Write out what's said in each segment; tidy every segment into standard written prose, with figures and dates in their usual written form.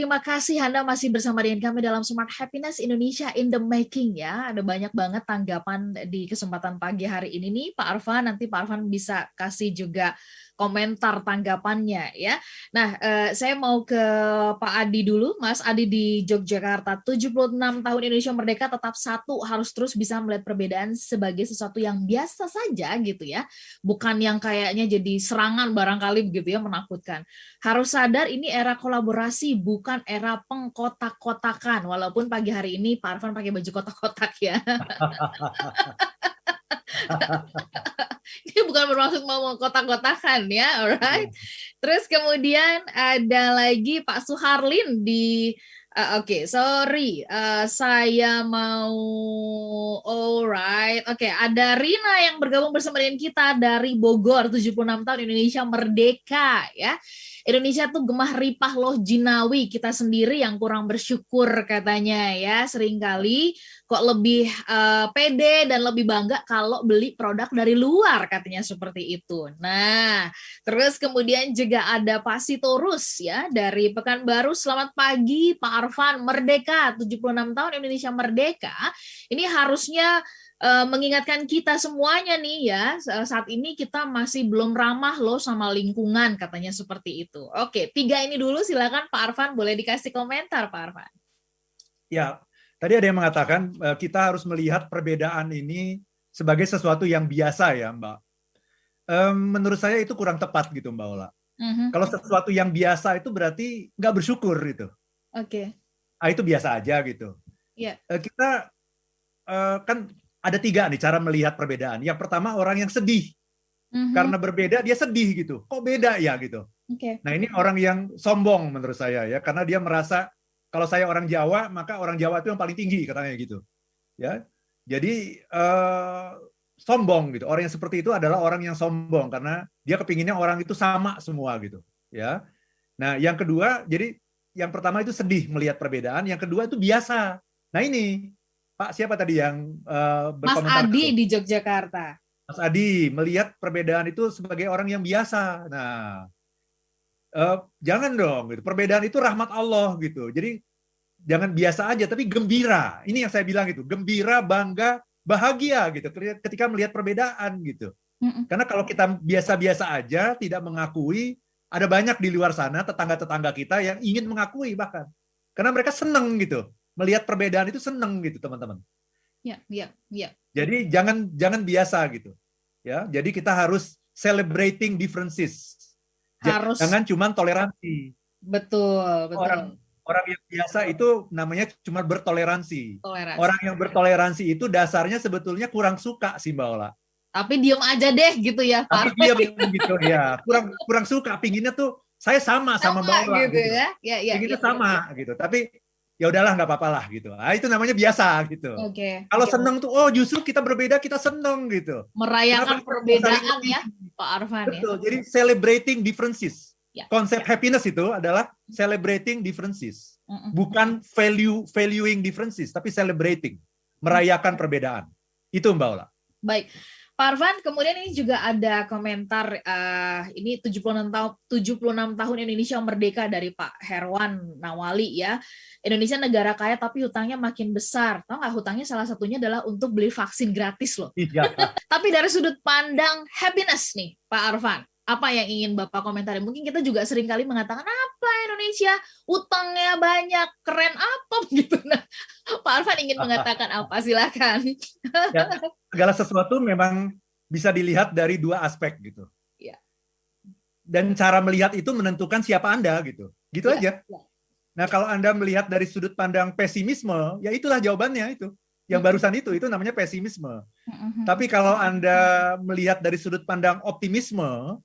Terima kasih Anda masih bersama dengan kami dalam Smart Happiness Indonesia in the Making ya. Ada banyak banget tanggapan di kesempatan pagi hari ini nih Pak Arfan. Nanti Pak Arfan bisa kasih juga komentar tanggapannya ya. Nah, saya mau ke Pak Adi dulu. Mas Adi di Yogyakarta, 76 tahun Indonesia Merdeka, tetap satu, harus terus bisa melihat perbedaan sebagai sesuatu yang biasa saja gitu ya. Bukan yang kayaknya jadi serangan barangkali begitu ya, menakutkan. Harus sadar ini era kolaborasi, bukan era pengkotak-kotakan. Walaupun pagi hari ini Pak Arfan pakai baju kotak-kotak ya. Ini bukan bermaksud mau mengkotak-kotakan ya, alright. Terus kemudian ada lagi Pak Suharlin di Oke, sorry, saya mau, alright, oke, ada Rina yang bergabung bersama dengan kita dari Bogor, 76 tahun Indonesia Merdeka, ya. Indonesia tuh gemah ripah loh jinawi, kita sendiri yang kurang bersyukur katanya ya, seringkali kok lebih pede dan lebih bangga kalau beli produk dari luar katanya seperti itu. Nah, terus kemudian juga ada Pak Sitorus ya dari Pekanbaru. Selamat pagi Pak Arfan, Merdeka, 76 tahun Indonesia Merdeka. Ini harusnya mengingatkan kita semuanya nih ya, saat ini kita masih belum ramah loh sama lingkungan katanya seperti itu. Oke, 3 ini dulu, silakan Pak Arfan, boleh dikasih komentar Pak Arfan. Ya, tadi ada yang mengatakan kita harus melihat perbedaan ini sebagai sesuatu yang biasa ya Mbak. Menurut saya itu kurang tepat gitu Mbak Ola. Kalau sesuatu yang biasa itu berarti nggak bersyukur gitu. Oke. Itu biasa aja gitu. Yeah. Kita kan ada 3 nih cara melihat perbedaan. Yang pertama orang yang sedih. Karena berbeda dia sedih gitu. Kok beda ya gitu. Okay. Nah ini orang yang sombong menurut saya ya. Karena dia merasa kalau saya orang Jawa maka orang Jawa itu yang paling tinggi katanya gitu. Ya. Jadi sombong gitu. Orang yang seperti itu adalah orang yang sombong karena dia kepinginnya orang itu sama semua gitu. Ya. Nah yang kedua, jadi yang pertama itu sedih melihat perbedaan. Yang kedua itu biasa. Nah ini Pak siapa tadi yang Mas berkomentar? Adi di Yogyakarta. Mas Adi melihat perbedaan itu sebagai orang yang biasa. Nah, jangan dong. Gitu. Perbedaan itu rahmat Allah gitu. Jadi jangan biasa aja, tapi gembira. Ini yang saya bilang gitu. Gembira, bangga, bahagia gitu. Ketika melihat perbedaan gitu. Karena kalau kita biasa-biasa aja, tidak mengakui, ada banyak di luar sana tetangga-tetangga kita yang ingin mengakui bahkan. Karena mereka seneng gitu. Melihat perbedaan itu seneng gitu teman-teman. Ya. Jadi jangan biasa gitu. Ya, jadi kita harus celebrating differences. Jangan cuma toleransi. Betul. Orang yang biasa itu namanya cuma bertoleransi. Orang yang bertoleransi itu dasarnya sebetulnya kurang suka sih Mbak Ola. Tapi diem aja deh gitu ya Pak. Tapi diem gitu ya. Kurang suka. Pinginnya tuh saya sama Mbak Ola gitu ya. Pinginnya sama gitu. Tapi ya udahlah nggak apa-apa lah gitu. Nah, itu namanya biasa gitu. Kalau seneng tuh, oh justru kita berbeda kita seneng gitu. Merayakan perbedaan ya Pak Arfan. Betul. Jadi celebrating differences. Konsep happiness itu adalah celebrating differences, bukan valuing differences, tapi celebrating, merayakan perbedaan. Itu Mbak Ola. Baik. Pak Arfan, kemudian ini juga ada komentar, ini 76 tahun Indonesia Merdeka dari Pak Herwan Nawali ya. Indonesia negara kaya tapi hutangnya makin besar. Tahu nggak, hutangnya salah satunya adalah untuk beli vaksin gratis loh. Iya. Tapi dari sudut pandang happiness nih Pak Arfan, apa yang ingin Bapak komentari? Mungkin kita juga sering kali mengatakan, apa Indonesia utangnya banyak, keren apa gitu. Nah, Pak Arfan ingin mengatakan apa? Silakan. Ya, segala sesuatu memang bisa dilihat dari 2 aspek gitu. Ya. Dan cara melihat itu menentukan siapa Anda gitu. Gitu aja. Ya. Nah, kalau Anda melihat dari sudut pandang pesimisme, ya itulah jawabannya itu. Yang barusan itu namanya pesimisme. Tapi kalau Anda melihat dari sudut pandang optimisme,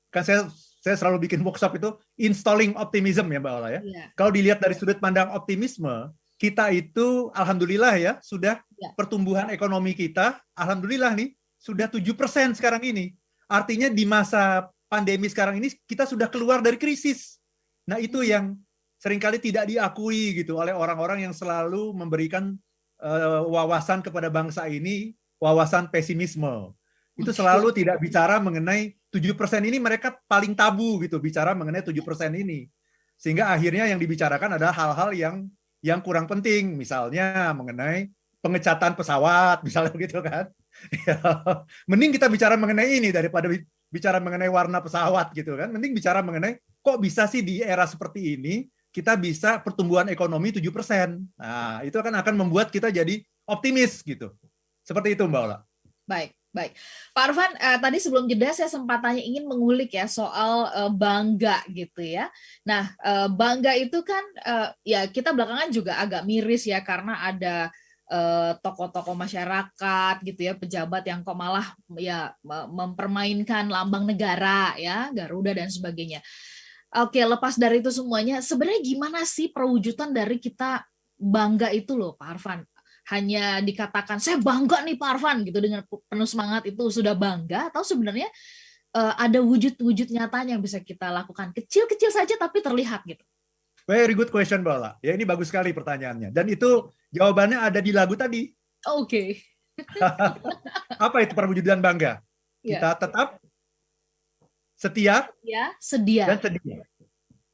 kan saya selalu bikin workshop itu installing optimism ya Mbak Ola ya. Kalau dilihat dari sudut pandang optimisme, kita itu alhamdulillah ya sudah pertumbuhan ekonomi kita alhamdulillah nih sudah 7% sekarang ini. Artinya di masa pandemi sekarang ini kita sudah keluar dari krisis. Nah, itu yang seringkali tidak diakui gitu oleh orang-orang yang selalu memberikan wawasan kepada bangsa ini, wawasan pesimisme. Itu selalu tidak bicara mengenai 7% ini, mereka paling tabu gitu bicara mengenai 7% ini. Sehingga akhirnya yang dibicarakan adalah hal-hal yang kurang penting, misalnya mengenai pengecatan pesawat, misalnya begitu kan. Ya, mending kita bicara mengenai ini daripada bicara mengenai warna pesawat gitu kan. Mending bicara mengenai kok bisa sih di era seperti ini kita bisa pertumbuhan ekonomi 7%. Nah, itu akan membuat kita jadi optimis gitu. Seperti itu Mbak Ola. Baik, baik. Pak Arfan, tadi sebelum jeda saya sempat tanya ingin mengulik ya soal bangga gitu ya. Nah, bangga itu kan ya kita belakangan juga agak miris ya karena ada tokoh-tokoh masyarakat gitu ya, pejabat yang kok malah ya mempermainkan lambang negara ya, Garuda dan sebagainya. Oke, lepas dari itu semuanya, sebenarnya gimana sih perwujudan dari kita bangga itu loh, Pak Arfan? Hanya dikatakan saya bangga nih Pak Arfan gitu dengan penuh semangat itu sudah bangga, atau sebenarnya ada wujud-wujud nyatanya yang bisa kita lakukan kecil-kecil saja tapi terlihat gitu. Very good question, Bola. Ya, ini bagus sekali pertanyaannya. Dan itu jawabannya ada di lagu tadi. Oke. Apa itu perwujudan bangga? Kita tetap setia, sedia. dan sedia.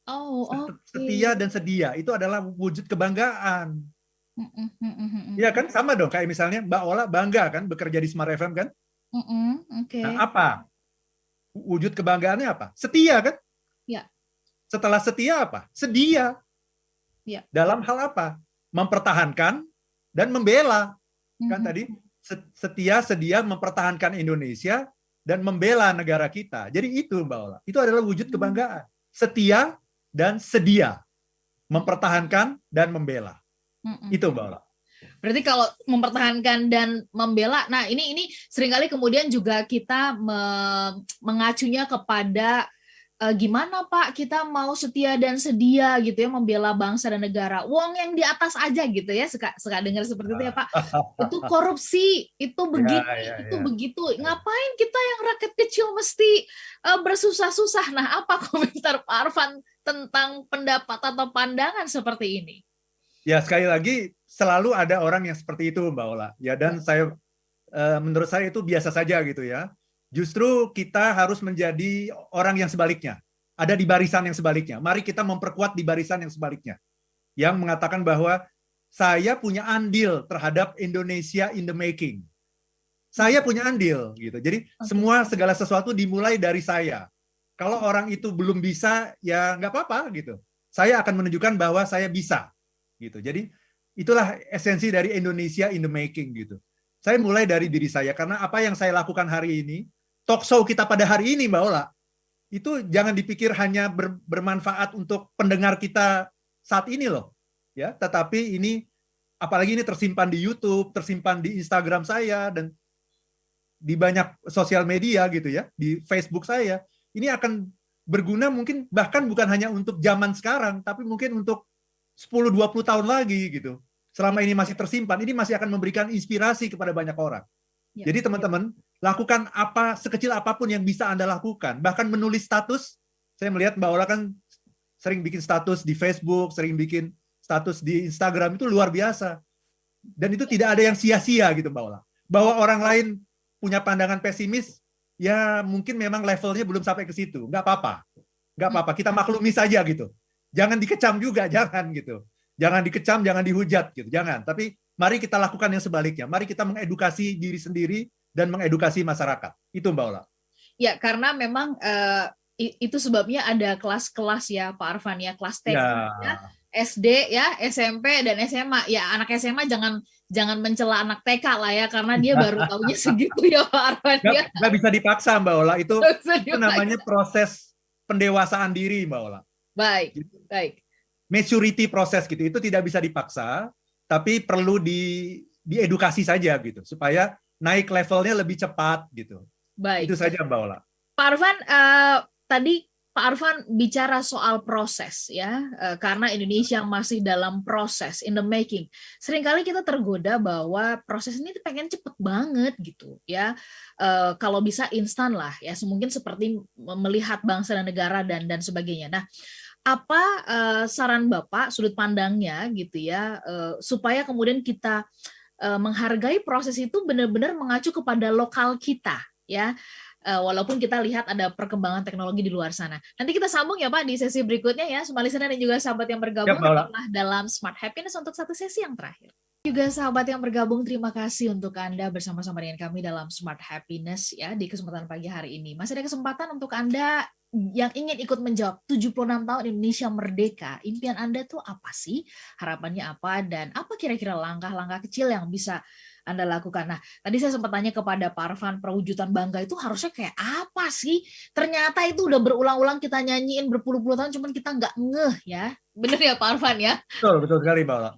Oh, setia dan sedia itu adalah wujud kebanggaan. Iya kan, sama dong kayak misalnya Mbak Ola bangga kan bekerja di Smart FM kan? Nah, apa wujud kebanggaannya apa? Setia kan? Ya. Setelah setia apa? Sedia. Ya. Dalam hal apa? Mempertahankan dan membela. Kan tadi setia, sedia, mempertahankan Indonesia dan membela negara kita. Jadi itu Mbak Ola. Itu adalah wujud kebanggaan. Setia dan sedia. Mempertahankan dan membela. Itu Mbak Ola. Berarti kalau mempertahankan dan membela, nah ini seringkali kemudian juga kita mengacunya kepada gimana Pak kita mau setia dan sedia gitu ya membela bangsa dan negara. Wong yang di atas aja gitu ya, suka dengar seperti itu ya Pak. Itu korupsi, itu begini, itu begitu. Ngapain kita yang rakyat kecil mesti bersusah-susah? Nah, apa komentar Pak Arfan tentang pendapat atau pandangan seperti ini? Ya, sekali lagi selalu ada orang yang seperti itu Mbak Ola. Ya, dan saya menurut saya itu biasa saja gitu ya. Justru kita harus menjadi orang yang sebaliknya. Ada di barisan yang sebaliknya. Mari kita memperkuat di barisan yang sebaliknya. Yang mengatakan bahwa saya punya andil terhadap Indonesia in the making. Saya punya andil gitu. Jadi segala sesuatu dimulai dari saya. Kalau orang itu belum bisa, ya nggak apa-apa gitu. Saya akan menunjukkan bahwa saya bisa gitu. Jadi itulah esensi dari Indonesia in the making gitu. Saya mulai dari diri saya karena apa yang saya lakukan hari ini, talk show kita pada hari ini Mbak Ola, itu jangan dipikir hanya bermanfaat untuk pendengar kita saat ini loh, ya. Tetapi ini, apalagi ini tersimpan di YouTube, tersimpan di Instagram saya dan di banyak sosial media gitu ya, di Facebook saya. Ini akan berguna mungkin bahkan bukan hanya untuk zaman sekarang, tapi mungkin untuk 10-20 tahun lagi gitu. Selama ini masih tersimpan, ini masih akan memberikan inspirasi kepada banyak orang. Jadi teman-teman, lakukan apa sekecil apapun yang bisa Anda lakukan. Bahkan menulis status. Saya melihat Mbak Ola kan sering bikin status di Facebook, sering bikin status di Instagram, itu luar biasa. Dan itu tidak ada yang sia-sia gitu Mbak Ola. Bahwa orang lain punya pandangan pesimis, ya mungkin memang levelnya belum sampai ke situ. Nggak apa-apa. Nggak apa-apa, kita maklumi saja gitu. Jangan dikecam juga, jangan gitu. Jangan dikecam, jangan dihujat gitu, jangan. Tapi mari kita lakukan yang sebaliknya. Mari kita mengedukasi diri sendiri dan mengedukasi masyarakat. Itu Mbak Ola. Ya, karena memang itu sebabnya ada kelas-kelas ya Pak Arfan ya, kelas TK ya, SD ya, SMP dan SMA. Ya anak SMA jangan mencela anak TK lah ya, karena dia baru tahunya segitu ya Pak Arfan ya. Nggak bisa dipaksa Mbak Ola, itu namanya proses pendewasaan diri Mbak Ola. Baik, baik. Maturity proses gitu, itu tidak bisa dipaksa, tapi perlu diedukasi saja gitu, supaya naik levelnya lebih cepat gitu. Baik. Itu saja Mbak Ola. Pak Arfan, tadi Pak Arfan bicara soal proses ya, karena Indonesia masih dalam proses, in the making. Seringkali kita tergoda bahwa proses ini pengen cepet banget gitu ya, kalau bisa instan lah ya, mungkin seperti melihat bangsa dan negara dan sebagainya. Nah, apa saran Bapak, sudut pandangnya gitu ya, supaya kemudian kita menghargai proses itu benar-benar mengacu kepada lokal kita ya. walaupun kita lihat ada perkembangan teknologi di luar sana. Nanti kita sambung ya Pak di sesi berikutnya ya, semua listener dan juga sahabat yang bergabung tetaplah dalam Smart Happiness untuk satu sesi yang terakhir. Juga sahabat yang bergabung, terima kasih untuk Anda bersama-sama dengan kami dalam Smart Happiness ya di kesempatan pagi hari ini. Masih ada kesempatan untuk Anda yang ingin ikut menjawab 76 tahun Indonesia Merdeka. Impian Anda tuh apa sih? Harapannya apa? Dan apa kira-kira langkah-langkah kecil yang bisa Anda lakukan? Nah, tadi saya sempat tanya kepada Pak Arfan, perwujudan bangga itu harusnya kayak apa sih? Ternyata itu udah berulang-ulang kita nyanyiin berpuluh-puluh tahun, cuman kita nggak ngeh ya. Bener ya Pak Arfan ya? Betul sekali Mbak Ola.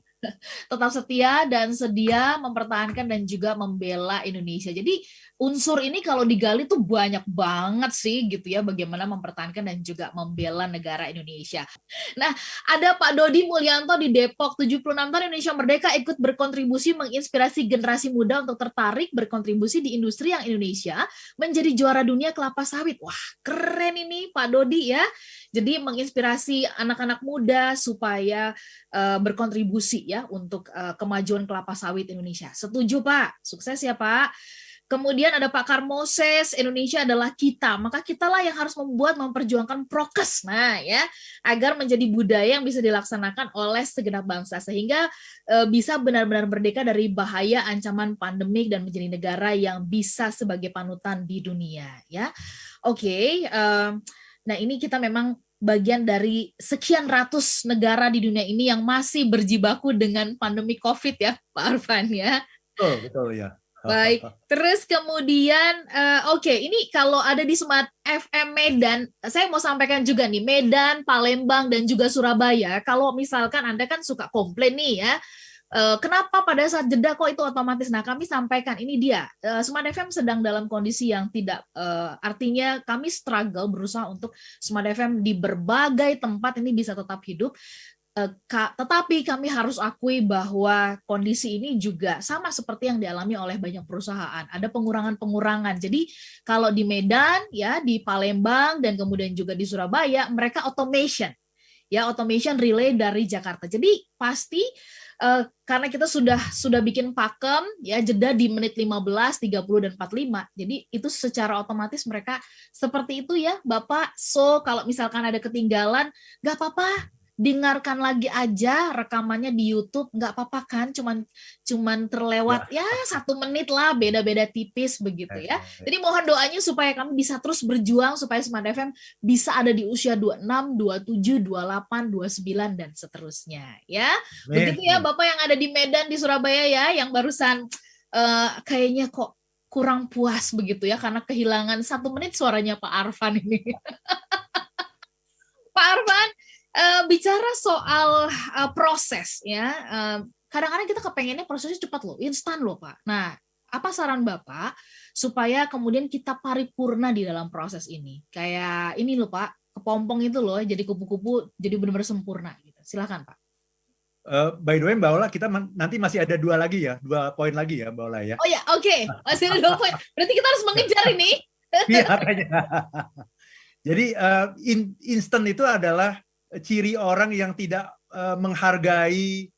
Tetap setia dan sedia mempertahankan dan juga membela Indonesia. Jadi unsur ini kalau digali tuh banyak banget sih gitu ya, bagaimana mempertahankan dan juga membela negara Indonesia. Nah, ada Pak Dodi Mulyanto di Depok, 76 tahun Indonesia Merdeka, ikut berkontribusi menginspirasi generasi muda untuk tertarik berkontribusi di industri yang Indonesia menjadi juara dunia kelapa sawit. Wah, keren ini Pak Dodi ya. Jadi menginspirasi anak-anak muda supaya berkontribusi ya untuk kemajuan kelapa sawit Indonesia. Setuju Pak, sukses ya Pak. Kemudian ada Pak Karmoses, Indonesia adalah kita, maka kitalah yang harus memperjuangkan prokes, nah ya, agar menjadi budaya yang bisa dilaksanakan oleh segenap bangsa sehingga bisa benar-benar merdeka dari bahaya ancaman pandemik dan menjadi negara yang bisa sebagai panutan di dunia ya. Oke, nah ini kita memang bagian dari sekian ratus negara di dunia ini yang masih berjibaku dengan pandemi COVID ya, Pak Arfan ya. Betul ya. Baik, terus kemudian ini kalau ada di Smart FM Medan, saya mau sampaikan juga nih, Medan, Palembang, dan juga Surabaya, kalau misalkan Anda kan suka komplain nih ya, kenapa pada saat jeda kok itu otomatis? Nah, kami sampaikan ini dia, Smart FM sedang dalam kondisi yang tidak, artinya kami struggle berusaha untuk Smart FM di berbagai tempat ini bisa tetap hidup. Tetapi kami harus akui bahwa kondisi ini juga sama seperti yang dialami oleh banyak perusahaan. Ada pengurangan-pengurangan. Jadi kalau di Medan, ya di Palembang dan kemudian juga di Surabaya, mereka automation, ya automation relay dari Jakarta. Jadi pasti karena kita sudah bikin pakem, ya jeda di menit 15, 30 dan 45. Jadi itu secara otomatis mereka seperti itu ya, Bapak. So kalau misalkan ada ketinggalan, nggak apa-apa. Dengarkan lagi aja rekamannya di YouTube, nggak apa-apa kan, cuman terlewat ya 1 menit lah, beda-beda tipis begitu ya. Jadi mohon doanya supaya kami bisa terus berjuang supaya Smart FM bisa ada di usia 26, 27, 28, 29 dan seterusnya ya. Begitu ya Bapak yang ada di Medan, di Surabaya ya, yang barusan kayaknya kok kurang puas begitu ya karena kehilangan 1 menit suaranya Pak Arfan ini. Pak Arfan, bicara soal proses ya, kadang-kadang kita kepengennya prosesnya cepat loh, instan loh Pak. Nah, apa saran Bapak supaya kemudian kita paripurna di dalam proses ini? Kayak ini loh Pak, kepompong itu loh, jadi kupu-kupu, jadi benar-benar sempurna. Gitu. Silakan Pak. By the way Mbak Ola, kita nanti masih ada 2 poin lagi ya Mbak Ola ya. Oh ya, oke. Masih ada 2 poin. Berarti kita harus mengejar ini. Iya, kayaknya. Jadi instan itu adalah ciri orang yang tidak menghargai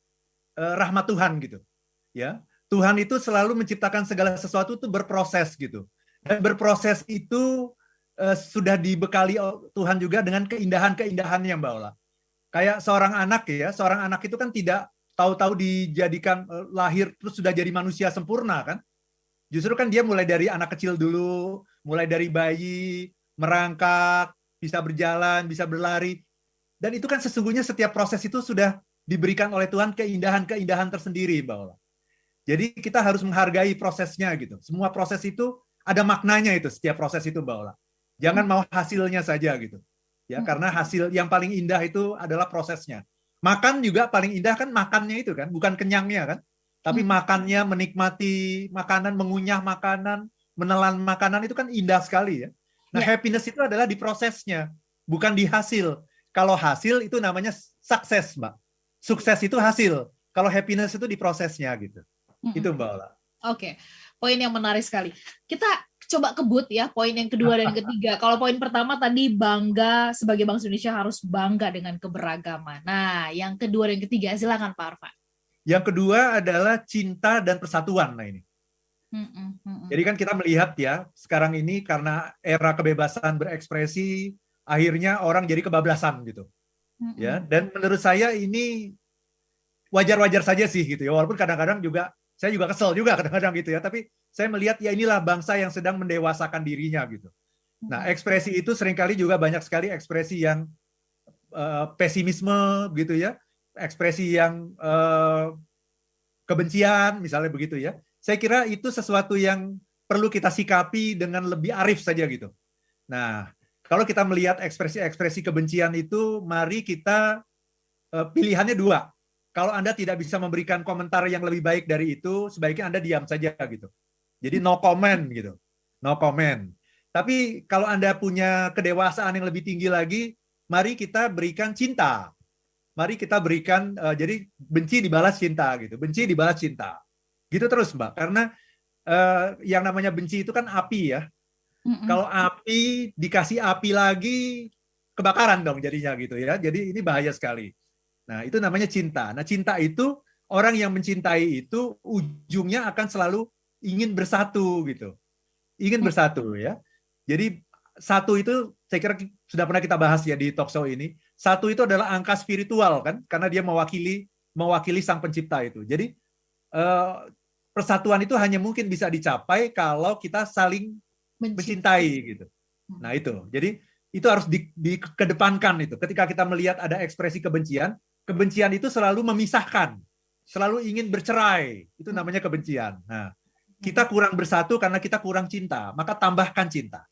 rahmat Tuhan gitu. Ya, Tuhan itu selalu menciptakan segala sesuatu itu berproses gitu. Dan berproses itu sudah dibekali Tuhan juga dengan keindahan-keindahannya Mbak Ola. Kayak seorang anak itu kan tidak tahu-tahu dijadikan lahir terus sudah jadi manusia sempurna kan. Justru kan dia mulai dari anak kecil dulu, mulai dari bayi, merangkak, bisa berjalan, bisa berlari. Dan itu kan sesungguhnya setiap proses itu sudah diberikan oleh Tuhan keindahan-keindahan tersendiri, Mbak Ola. Jadi kita harus menghargai prosesnya gitu. Semua proses itu ada maknanya itu, setiap proses itu, Mbak Ola. Jangan mau hasilnya saja gitu. Ya, karena hasil yang paling indah itu adalah prosesnya. Makan juga paling indah kan makannya itu kan, bukan kenyangnya kan. Tapi makannya, menikmati makanan, mengunyah makanan, menelan makanan itu kan indah sekali ya. Nah, happiness itu adalah di prosesnya, bukan di hasil. Kalau hasil itu namanya sukses, Mbak. Sukses itu hasil. Kalau happiness itu di prosesnya gitu. Itu Mbak Ola. Oke, poin yang menarik sekali. Kita coba kebut ya, poin yang kedua dan ketiga. Kalau poin pertama tadi bangga, sebagai bangsa Indonesia harus bangga dengan keberagaman. Nah, yang kedua dan ketiga, silakan Pak Arfan. Yang kedua adalah cinta dan persatuan. Nah ini. Jadi kan kita melihat ya, sekarang ini karena era kebebasan berekspresi, akhirnya orang jadi kebablasan gitu. Ya, dan menurut saya ini wajar-wajar saja sih gitu ya. Walaupun kadang-kadang juga saya juga kesel juga kadang-kadang gitu ya, tapi saya melihat ya inilah bangsa yang sedang mendewasakan dirinya gitu. Nah, ekspresi itu seringkali juga banyak sekali ekspresi yang pesimisme gitu ya, ekspresi yang kebencian misalnya begitu ya. Saya kira itu sesuatu yang perlu kita sikapi dengan lebih arif saja gitu. Nah, kalau kita melihat ekspresi-ekspresi kebencian itu, mari kita pilihannya dua. Kalau Anda tidak bisa memberikan komentar yang lebih baik dari itu, sebaiknya Anda diam saja gitu. Jadi no comment gitu. No comment. Tapi kalau Anda punya kedewasaan yang lebih tinggi lagi, mari kita berikan cinta. Mari kita berikan, jadi benci dibalas cinta gitu. Benci dibalas cinta. Gitu terus Mbak. Karena yang namanya benci itu kan api ya. Kalau api dikasih api lagi, kebakaran dong jadinya gitu ya. Jadi ini bahaya sekali. Nah, itu namanya cinta. Nah, cinta itu orang yang mencintai itu ujungnya akan selalu ingin bersatu gitu. Ingin bersatu ya. Jadi satu itu saya kira sudah pernah kita bahas ya di talk show ini. Satu itu adalah angka spiritual kan, karena dia mewakili sang pencipta itu. Jadi persatuan itu hanya mungkin bisa dicapai kalau kita saling mencintai gitu. Nah, itu. Jadi itu harus dikedepankan itu. Ketika kita melihat ada ekspresi kebencian, kebencian itu selalu memisahkan, selalu ingin bercerai. Itu namanya kebencian. Nah, kita kurang bersatu karena kita kurang cinta, maka tambahkan cinta.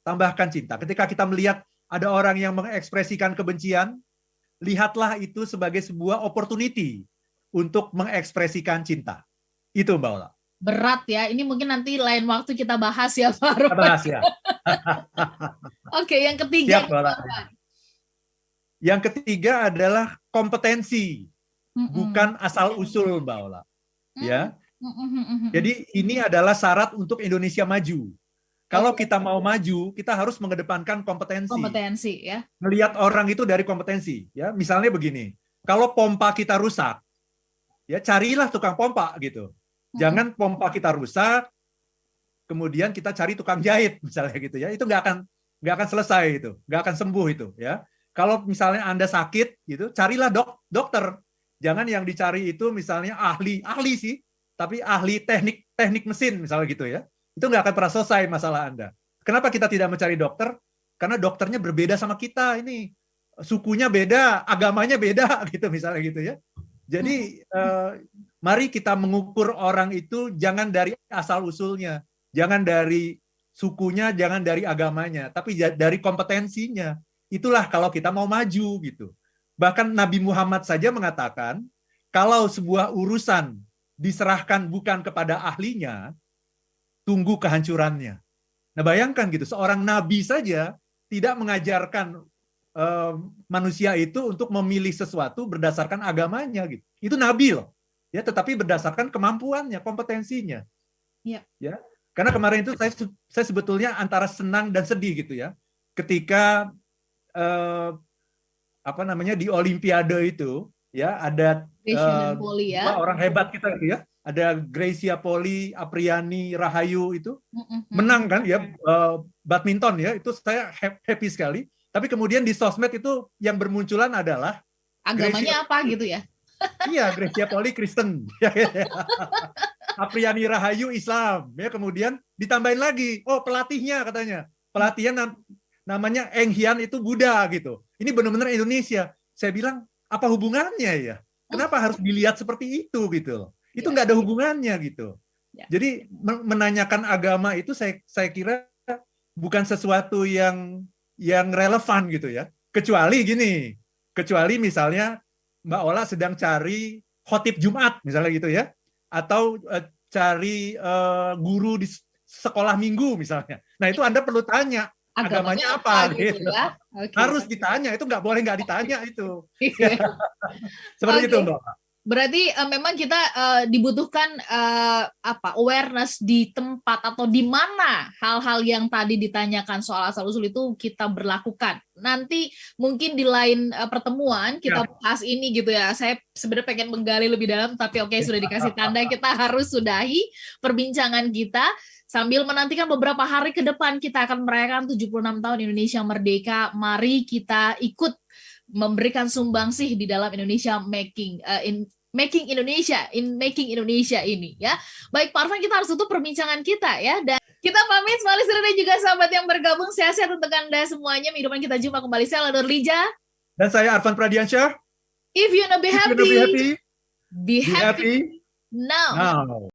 Tambahkan cinta. Ketika kita melihat ada orang yang mengekspresikan kebencian, lihatlah itu sebagai sebuah opportunity untuk mengekspresikan cinta. Itu Mbak Ola. Berat ya, ini mungkin nanti lain waktu kita bahas ya Pak Ruben. Kita bahas ya. Oke, yang ketiga. Siap, Mbak Ola. Yang ketiga adalah kompetensi, bukan asal-usul Mbak Ola. Ya. Jadi ini adalah syarat untuk Indonesia maju. Kalau kita mau maju, kita harus mengedepankan kompetensi. Kompetensi ya. Melihat orang itu dari kompetensi. Ya, misalnya begini, kalau pompa kita rusak, ya carilah tukang pompa gitu. Jangan pompa kita rusak, kemudian kita cari tukang jahit misalnya gitu ya. Itu nggak akan selesai itu, nggak akan sembuh itu ya. Kalau misalnya Anda sakit gitu, carilah dokter. Jangan yang dicari itu misalnya ahli sih, tapi ahli teknik mesin misalnya gitu ya. Itu nggak akan pernah selesai masalah Anda. Kenapa kita tidak mencari dokter? Karena dokternya berbeda sama kita ini. Sukunya beda, agamanya beda gitu misalnya gitu ya. Jadi mari kita mengukur orang itu jangan dari asal-usulnya, jangan dari sukunya, jangan dari agamanya, tapi dari kompetensinya. Itulah kalau kita mau maju gitu. Bahkan Nabi Muhammad saja mengatakan, kalau sebuah urusan diserahkan bukan kepada ahlinya, tunggu kehancurannya. Nah, bayangkan gitu, seorang nabi saja tidak mengajarkan manusia itu untuk memilih sesuatu berdasarkan agamanya gitu. Itu nabi loh. Ya, tetapi berdasarkan kemampuannya, kompetensinya. Ya. Ya. Karena kemarin itu saya sebetulnya antara senang dan sedih gitu ya. Ketika di Olimpiade itu ya ada dua orang hebat kita gitu ya. Ada Gracia Poli, Apriani Rahayu itu menang kan ya badminton ya. Itu saya happy sekali. Tapi kemudian di sosmed itu yang bermunculan adalah agamanya Gracia, apa gitu ya? Iya, Gracia Poli Kristen. Apriani Rahayu Islam. Ya, kemudian ditambahin lagi, oh pelatihnya katanya. Pelatihnya namanya Eng Hian itu Buddha gitu. Ini benar-benar Indonesia. Saya bilang, apa hubungannya ya? Kenapa harus dilihat seperti itu gitu? Itu nggak ada hubungannya gitu. Jadi menanyakan agama itu saya kira bukan sesuatu yang relevan gitu ya. Kecuali misalnya Mbak Ola sedang cari khotib Jumat misalnya gitu ya, atau cari guru di sekolah minggu misalnya. Nah itu Anda perlu tanya agamanya apa gitu ya? Okay. Harus ditanya, itu nggak boleh nggak ditanya itu. Seperti itu Mbak. Berarti memang kita dibutuhkan awareness di tempat atau di mana hal-hal yang tadi ditanyakan soal asal-usul itu kita berlakukan. Nanti mungkin di lain pertemuan kita bahas ini gitu ya. Saya sebenarnya pengen menggali lebih dalam, tapi oke, sudah dikasih tanda kita harus sudahi perbincangan kita. Sambil menantikan beberapa hari ke depan kita akan merayakan 76 tahun Indonesia Merdeka. Mari kita ikut memberikan sumbangsih di dalam Indonesia making Indonesia ini ya. Baik Pak Arfan, kita harus tutup perbincangan kita ya, dan kita pamit semua listener dan juga sahabat yang bergabung. Sehat-sehat untuk Anda semuanya. Minggu depan kita jumpa kembali. Saya Lada Nurlija dan saya Arfan Pradiansyah. If you wanna be happy, be happy now.